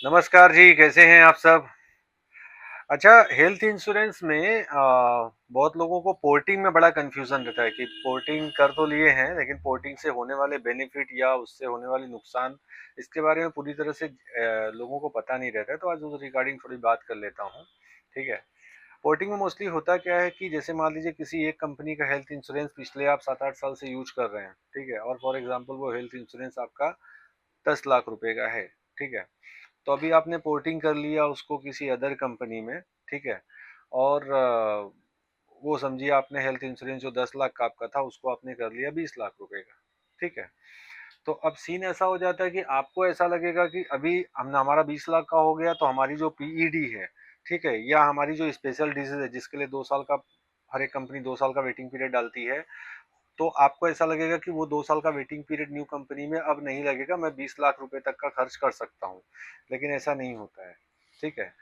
नमस्कार जी, कैसे हैं आप सब? अच्छा, हेल्थ इंश्योरेंस में बहुत लोगों को पोर्टिंग में बड़ा कन्फ्यूज़न रहता है कि पोर्टिंग कर तो लिए हैं, लेकिन पोर्टिंग से होने वाले बेनिफिट या उससे होने वाली नुकसान, इसके बारे में पूरी तरह से लोगों को पता नहीं रहता है, तो आज उस रिगार्डिंग थोड़ी बात कर लेता हूँ, ठीक है? पोर्टिंग में मोस्टली होता क्या है कि जैसे मान लीजिए किसी एक कंपनी का हेल्थ इंश्योरेंस पिछले आप 7-8 साल से यूज़ कर रहे हैं, ठीक है? और फॉर एग्ज़ाम्पल वो हेल्थ इंश्योरेंस आपका 10 लाख रुपए का है, ठीक है? तो अभी आपने पोर्टिंग कर लिया उसको किसी अदर कंपनी में, ठीक है? और वो समझिए आपने हेल्थ इंश्योरेंस जो 10 लाख का आपका था उसको आपने कर लिया 20 लाख रुपए का, ठीक है? तो अब सीन ऐसा हो जाता है कि आपको ऐसा लगेगा कि अभी हमने हमारा 20 लाख का हो गया तो हमारी जो पीईडी है, ठीक है, या हमारी जो स्पेशल डिजीज है जिसके लिए 2 साल का, हर एक कंपनी 2 साल का वेटिंग पीरियड डालती है, तो आपको ऐसा लगेगा कि वो 2 साल का वेटिंग पीरियड न्यू कंपनी में अब नहीं लगेगा, मैं 20 लाख रुपए तक का खर्च कर सकता हूँ, लेकिन ऐसा नहीं होता है, ठीक है?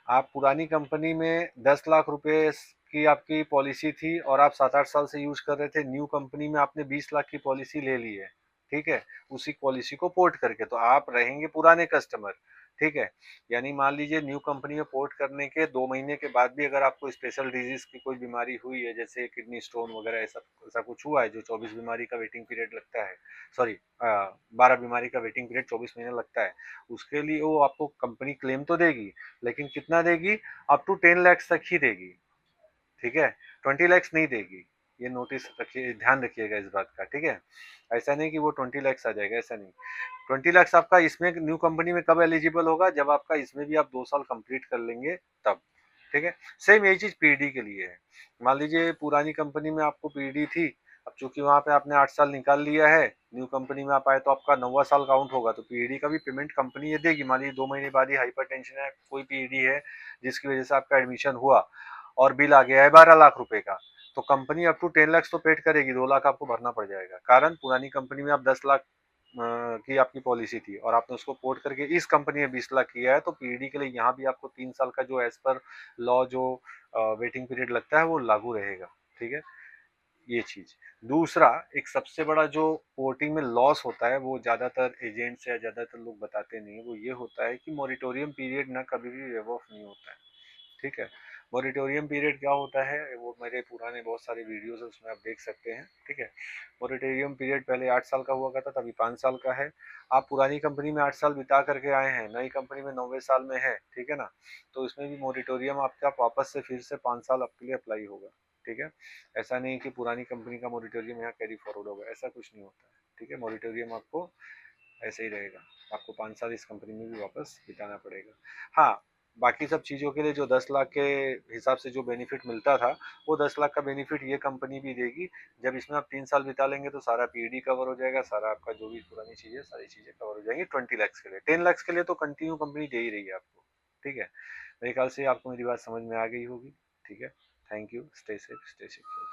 आप पुरानी कंपनी में 10 लाख रुपए की आपकी पॉलिसी थी और आप 7-8 साल से यूज कर रहे थे, न्यू कंपनी में आपने 20 लाख की पॉलिसी ले ली है, ठीक है, उसी पॉलिसी को पोर्ट करके, तो आप रहेंगे पुराने कस्टमर, ठीक है? यानी मान लीजिए न्यू कंपनी में पोर्ट करने के 2 महीने के बाद भी अगर आपको स्पेशल डिजीज की कोई बीमारी हुई है, जैसे किडनी स्टोन वगैरह, ऐसा ऐसा कुछ हुआ है जो 24 बीमारी का वेटिंग पीरियड लगता है, सॉरी 12 बीमारी का वेटिंग पीरियड 24 महीने लगता है, उसके लिए वो आपको कंपनी क्लेम तो देगी, लेकिन कितना देगी? अप टू 10 लाख तक ही देगी, ठीक है? 20 लाख नहीं देगी। ये नोटिस रखिए, ध्यान रखिएगा इस बात का, ठीक है? ऐसा नहीं कि वो 20 लाख आ जाएगा, ऐसा नहीं। 20 लाख आपका इसमें न्यू कंपनी में कब एलिजिबल होगा? जब आपका इसमें भी आप 2 साल कंप्लीट कर लेंगे तब, ठीक है? सेम यही चीज पीडी के लिए है। मान लीजिए पुरानी कंपनी में आपको पीडी थी, अब चूंकि वहां पे आपने 8 साल निकाल लिया है, न्यू कंपनी में आप आए तो आपका 9वां साल काउंट होगा, तो पीडी का भी पेमेंट कंपनी ये देगी। मान लीजिए 2 महीने बाद ही हाइपरटेंशन है, कोई पीडी है जिसकी वजह से आपका एडमिशन हुआ और बिल आ गया है 12 लाख रुपए का, तो कंपनी अप टू 10 लाख तो पेड करेगी, 2 लाख आपको भरना पड़ जाएगा। कारण पुरानी कंपनी में आप 10 लाख की आपकी पॉलिसी थी और आपने उसको पोर्ट करके इस कंपनी में 20 लाख किया है, तो पीडी के लिए यहाँ भी आपको 3 साल का जो एज पर लॉ जो वेटिंग पीरियड लगता है वो लागू रहेगा, ठीक है? ये चीज। दूसरा, एक सबसे बड़ा जो पोर्टिंग में लॉस होता है वो ज्यादातर एजेंट्स या ज्यादातर लोग बताते नहीं, वो ये होता है कि मॉरिटोरियम पीरियड ना कभी भी वेव ऑफ नहीं होता है, ठीक है? मॉरिटोरियम पीरियड क्या होता है, वो मेरे पुराने बहुत सारे वीडियोस है उसमें आप देख सकते हैं, ठीक है? मॉरिटोरियम पीरियड पहले 8 साल का हुआ करता था, अभी 5 साल का है। आप पुरानी कंपनी में 8 साल बिता करके आए हैं, नई कंपनी में 9वें साल में है, ठीक है ना? तो इसमें भी मॉरिटोरियम आपका वापस से फिर से 5 साल आपके लिए अप्लाई होगा, ठीक है? ऐसा नहीं कि पुरानी कंपनी का मॉरिटोरियम यहाँ कैरी फॉरवर्ड होगा, ऐसा कुछ नहीं होता है, ठीक है? मॉरिटोरियम आपको ऐसे ही रहेगा, आपको 5 साल इस कंपनी में भी वापस बिताना पड़ेगा। हाँ, बाकी सब चीज़ों के लिए जो 10 लाख के हिसाब से जो बेनिफिट मिलता था, वो 10 लाख का बेनिफिट ये कंपनी भी देगी। जब इसमें आप 3 साल बिता लेंगे तो सारा पीडी कवर हो जाएगा, सारा आपका जो भी पुरानी चीज़ें, सारी चीज़ें कवर हो जाएंगी 20 लाख के लिए। 10 लाख के लिए तो कंटिन्यू कंपनी दे ही रही है आपको, ठीक है? मेरे ख्याल से आपको मेरी बात समझ में आ गई होगी, ठीक है? Thank you, stay safe, stay secure.